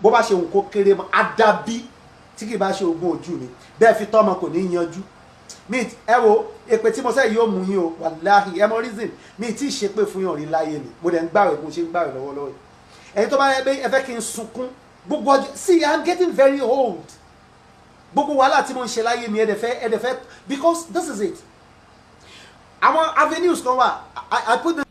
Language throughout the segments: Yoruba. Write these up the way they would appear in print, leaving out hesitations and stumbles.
bó bá ṣe òun kó kéré mọ́ àdàbí tí kì bá ṣe ogún ojú mi bẹ́ẹ̀ fi tọ́mọ kò ní yanjú mi ẹ wo èpè tí mo sẹ́ yóò mú yín o wàláhì ẹ mọ reason mi tí ì ṣe pé fún yàn rí láyé ni mo dẹ̀ ń gbàwẹ̀ mo ṣe ń gbàwẹ̀ lọ́wọ́lọ́wọ́ ẹ̀yin tó bá yẹ pé ẹ fẹ́ kí n sunkún gbogbo ọjọ́ see I'm getting very old gbogbo wàhálà tí mo ń ṣe láyé mi ẹ dẹ̀ fẹ́ because this is it àwọn avenues kan wà I put them.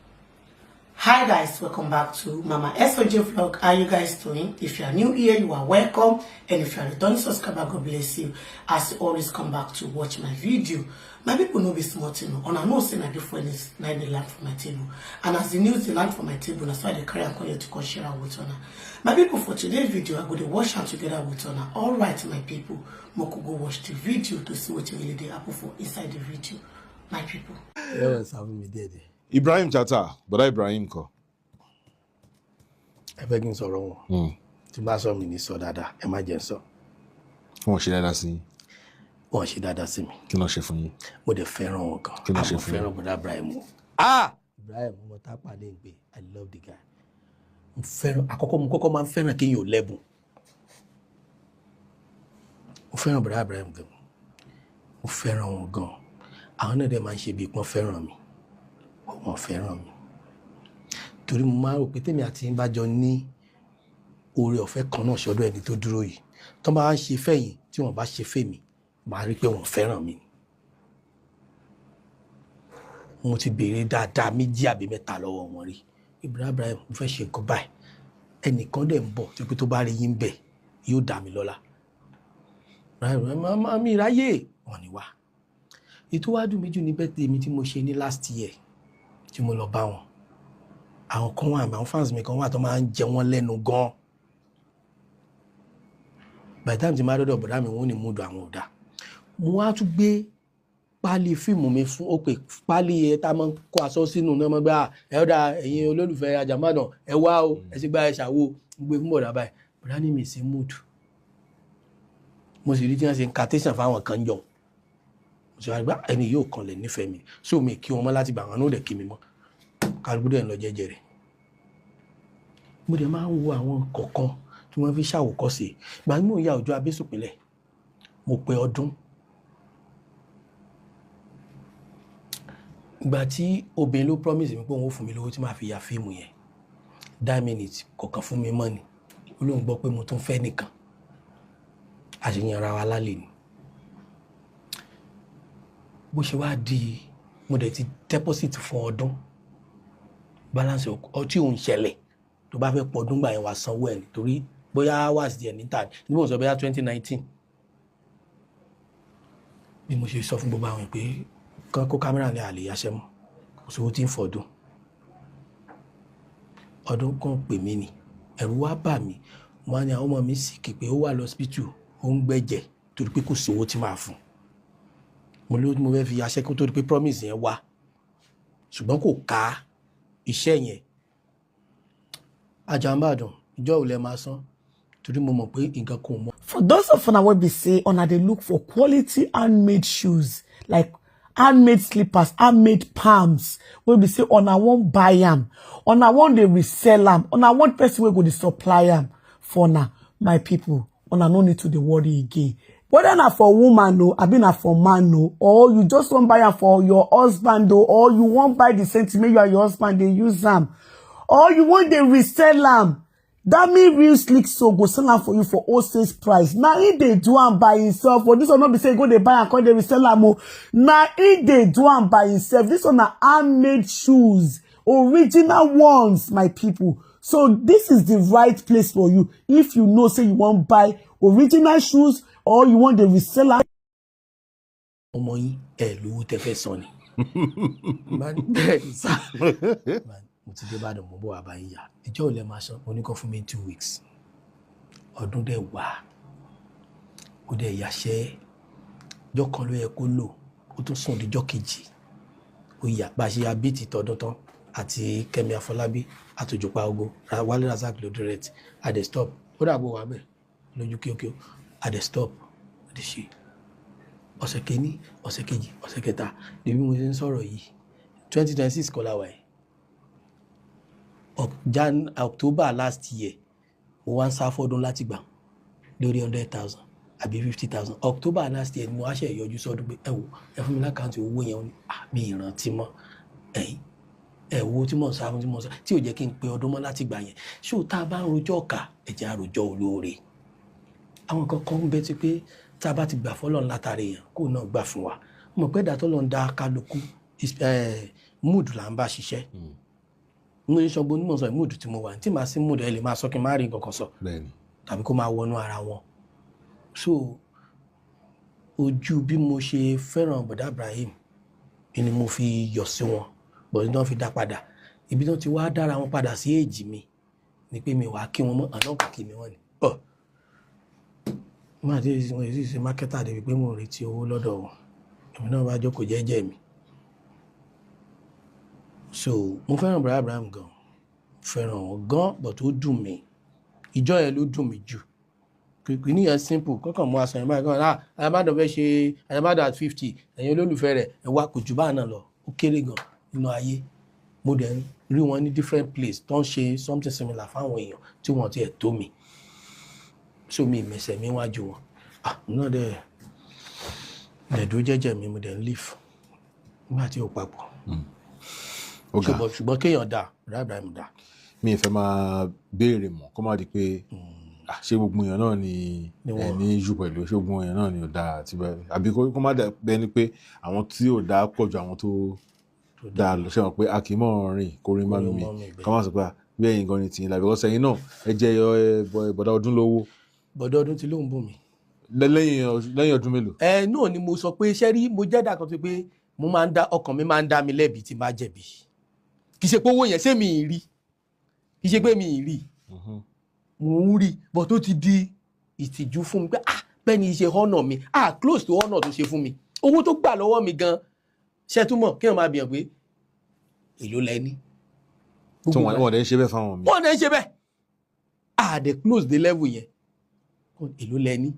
Hi guys, welcome back to Mama SOJ vlog. How you guys doing? If you are new here, you are welcome, and if you are a returning subscriber, God bless you as you always come back to watch my video. My people know be smart, you know, and I know say na different is na they land for my table, and as the news they land for my table, that's why they carry and come here to share out with honor. My people, for today's video, I go to watch am together with honor. All right, my people, Moko go watch the video to see what really they happen for inside the video. My people. Yes, having me there. Ibrahim Chata, bọ̀dá Ibrahim kọ́. Ẹ fẹ́ kí n sọ̀rọ̀ wọn. Tí bá sọ mi ní sọ dáadáa, ẹ má jẹ́ n sọ. Wọ́n ṣe dáadáa sí yín. Wọ́n ṣe dáadáa sí mi. Kí ló ṣe fún yín? Mo dẹ̀ fẹ́ràn wọn gan. Kí ló ṣe fún yín? Mo fẹ́ràn bọ̀dá Ibrahim. Ibrahim, mo tá pàdé ìgbé. I love the guy. Mo kọ́kọ́ máa ń fẹ́ràn kéèyàn ò lẹ́bùn. Mo fẹ́ràn bọ̀dá Ibrahim gan. Mo fẹ́ràn wọn gan. Àwọn náà dẹ̀ máa ń ṣe bí pọ́n fẹ́ràn mi. Wọ́n fẹ́ràn mi torí mo máa rò pé tèmi àti ń bá jọ ní oore ọ̀fẹ́ kan náà ṣọdọ̀ ẹni tó dúró yìí tó bá ń ṣe fẹ́yìn tí wọ́n bá ṣe fèmí máa rí pé wọ́n fẹ́ràn mi. Mo ti béèrè dáadáa 2 àbí 3 lọ́wọ́ wọn rí. Ibrahim mo fẹ́ ṣe nǹkan báyìí ẹnìkan dẹ̀ ń bọ̀ tí pé tó bá rí yín bẹ̀ yóò dá mi lọ́lá. Ibrahim mi ráyè wọ́n ní wá. Ètò wájú méjì ní birthday mi tí mo ṣe ní last year tí mo lọ bá wọn àwọn kan wà àwọn fans mi kan wà tó máa ń jẹ wọ́n lẹ́nu gan by the time tí máa dọ́dọ̀ bọ̀dá mi wọ́n ní múdù àwọn ọ̀dà mo wá tún gbé páálí fíìmù mi fún ó pè páálí ẹ tá máa ń kó aṣọ sínú náà mọ́ gbá ẹ ọ̀dà ẹ̀yin olólùfẹ́ Ajàmádàn ẹ wá o ẹ sì gbá ẹ ṣàwo gbé fún bọ̀dá báyìí bọ̀dá ní mi sí múdù mo sì rí tí wọ́n ṣe ń kàtẹ́sàn fáwọn kan jọ mo sì wá gbá ẹni yóò kan lẹ̀ nífẹ̀ẹ́ mi so mi kí wọn mọ́ láti gbà wọn náà dẹ̀ kí mi mọ́ kálukú dẹ̀ ń lọ jẹ́jẹ́ rẹ̀ mo dẹ̀ máa ń wo àwọn kọ̀ọ̀kan tí wọ́n fi ṣàwòkọ́ṣe ìgbà tí mò ń ya Òjó Abésùpínlẹ̀ mo pé ọdún ìgbà tí obìnrin ló promise mi pé òun ó fún mi lówó tí màá fi ya fíìmù yẹn 10 minutes kọ̀ọ̀kan fún mi mọ́ ni ó lóun gbọ́ pé mo tún fẹ́ nìkan àṣeyàn ara wa lálẹ́ ni bó ṣe wá di mo dẹ̀ ti deposit fún ọdún balance ọtí òun ṣẹlẹ̀ tó bá fẹ́ pọ̀ ọdún gbà yẹn wá sanwó ẹ̀ nítorí bóyá wà sí ẹ̀ níta ní mo sọ bóyá 2019 bí mo ṣe sọ fún gbogbo àwọn pé kán kó kámẹ́rà ní àlè yáṣẹ́ mọ́ kò sówó tí ń fọdún ọdún kan pè mí ni ẹ̀rù wá bà mí wọ́n á ní àwọn ọmọ mi sì kì pé ó wà lọ́sibítù ó ń gbẹ̀jẹ̀ torí pé kò sówó tí máa fún mo ló mo fẹ́ fi yáṣẹ́ kó torí pé promise yẹn wá ṣùgbọ́n kò ká iṣẹ́ yẹn Ajàmádàn ìjọ ò lè máa san torí mo mọ̀ pé nǹkan kò mọ̀. For those of una wey be say una dey look for quality handmade shoes like handmade slippers, handmade palms wey be say una wan buy am, una wan dey resell am, una want person wey go dey supply am for una, my people, una no need to dey worry again. Whether na for woman o, abi na for man o, or you just wan buy am for your husband o, or you wan buy the same thing make you and your husband dey use am, or you wan dey resell am, that mean Real Slick So go sell am for you for wholesale price. Na he dey do am by himself. For this one no be say go dey buy am come dey resell am o. Na he dey do am by himself. This one na handmade shoes, original ones, my people. So this is the right place for you if you know say you wan buy original shoes or you want the reseller. Ọmọ yín lówó tẹ́ fẹ́ san ni. Bẹ́ẹ̀ ni sá. Mo ti dé Ìbàdàn mo bọ̀ wá báyìí yá. Ìjọ ò lè máa san oníkan fún mi 2 weeks. Ọdún dẹ̀ wá. Ó dẹ̀ yàṣẹ́. Ọjọ́ kan ló yẹ kó lò. Ó tún sùn díjọ́ kejì. Ó yà bá ṣe abíìtì tọdún tán àti Kẹ́mi Afọlábí àtòjùpá ogo. Wálé Razak ló direct. A dẹ̀ stop. Ó dàgbò wá bẹ́ẹ̀ lójú kíókíó. A dẹ̀ stop. A dẹ̀ ṣe. Ọ̀sẹ̀ kìíní, ọ̀sẹ̀ kejì, ọ̀sẹ̀ kẹta. Níbi mo ṣe ń sọ̀rọ̀ yìí. 2026 kọ́ la wà yìí. October last year ó wá ń sá fọ́dún láti gbà lórí 100,000 àbí 50,000 October last year ni mo wá ṣe ìyọjú sọ́dún pé ẹ wò ẹ fún mi lákàntì owó yẹn ní àmì ìrántí mọ́ ẹ̀yìn ẹ wo tí mò ń sá fún tí mò ń sá tí ò jẹ́ kí n pe ọdún mọ́ láti gbà yẹn ṣó tá a bá ń rojọ́ ọ̀kà ẹ̀jẹ̀ àròjọ́ olóore àwọn nǹkan kan ń bẹ ti pé tá a bá ti gbà fọ́lọ́run látàrí èèyàn kó náà gbà fún wa mo pẹ́ dàtọ́ lọ́n da kálukú mood là ń bá ṣiṣẹ́ mo ní sọgbó onímọ̀ sọ mood tí mo wà tí màá sí mood ẹ lè máa sọ kí n má rí nǹkan kan sọ tàbí kó máa wọnú ara wọn so ojú bí mo ṣe fẹ́ràn bọ̀dá Ibrahim ni mo fi yọ̀ sí wọn bọ̀dá náà fi dá padà ibi tó ti wá dára wọn padà sí èjì mi ni pé mi wàá kí wọn mọ́ àná kò kí mi wọ́n ni mo àti èsì ṣe mákẹ́tà débi pé mo retí owó lọ́dọ̀ wọn èmi náà bá jókòó jẹ́jẹ́ mi so mo fẹ́ràn bọ̀dá Ibrahim gan fẹ́ràn wọn gan but tó dùn mí ìjọ yẹn ló dùn mí jù kìkì níyẹn simple kọ́kàn mú aṣọ yẹn báyìí kan àyàbádọ̀ fẹ́ ṣe àyàbádọ̀ at 50 ẹ̀yin olólùfẹ́ rẹ̀ ẹ̀ wá kò jù báà náà lọ ó kéré gan nínú ayé mo dẹ̀ ń rí wọn ní different place tó ń ṣe something similar fáwọn èèyàn tí wọ́n ti ẹ̀ tó mi so mi ìmẹ̀sẹ̀ mi wájú wọn náà dẹ̀ dúró jẹ́jẹ́ mi mo dẹ̀ ń leave nígbà tí ó papọ̀ ṣùgbọ́n kéèyàn dà bọ̀dá Ibrahim dà. mi ì fẹ́ máa béèrè mọ́ kó má di pé ṣé gbogbo èèyàn náà ni ẹni jù pẹ̀lú ṣé gbogbo èèyàn náà ni ò dáa àti bẹ́ẹ̀ àbí kó má bẹ́ẹ̀ ni pé àwọn tí ò dáa pọ̀ ju àwọn tó dáa lọ ṣe wọn pé a kì í mọ̀ rìn kó rí má mi ká má sọ pé bí ẹ̀yin gan ni tìyín làbí ọ̀sẹ̀ yìí náà ẹ jẹ́ bọ̀dá ọdún lówó. bọ̀dá ọdún ti lóun bù mí. lẹ́yìn ọdún mélòó. náà ni mo sọ pé ṣé rí mo jẹ́ dàkan tó pé mo máa ń dá ọkàn mi máa ń dá mi lẹ́bi tí n bá jẹ̀bi kì í ṣe pé owó yẹn ṣé mi ì rí kì í ṣe pé mi ì rí mo ń rí bọ̀ tó ti di ìtìjú fún mi pé bẹ́ẹ̀ ni ṣe honour mi close to honour tó ṣe fún mi owó tó gbà lọ́wọ́ mi gan ṣe túmọ̀ kí wọ́n máa bìyàn pé èló lẹ́ni. tí wọ́n dẹ̀ ń ṣe bẹ́ẹ̀ fáwọn mi. wọ́n dẹ̀ ń ṣe bẹ́ẹ̀ dẹ̀ close the level yẹn èló lẹ́ni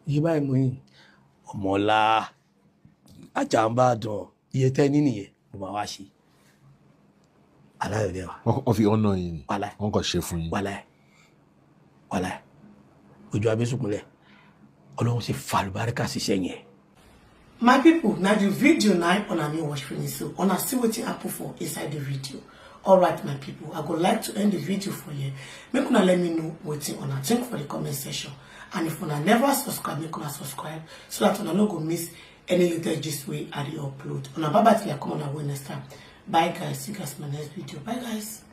iye báyìí mo yìn ọmọọlá Àjàmbàdàn iye tẹ́ni nìyẹn mo máa wá ṣe aláyọ̀dẹ̀ wa. wọ́n fi ọ̀nà yìí ni wọ́n kàn ṣe fún yín. wàláì ojú abẹ́sùkúnlẹ̀ ọlọ́run ṣe fàlùbáríkà ṣiṣẹ́ yẹn. My people, now the video now on a new watch finish, so on a see what happen for inside the video. Alright, my people, I would like to end the video for you. Make una let me know what you wanna think for the comment section. And if una never subscribe, make una subscribe so that una no go miss any little gist way I upload. Una bye bye till I come on our next time. Bye guys, see you guys in my next video. Bye guys.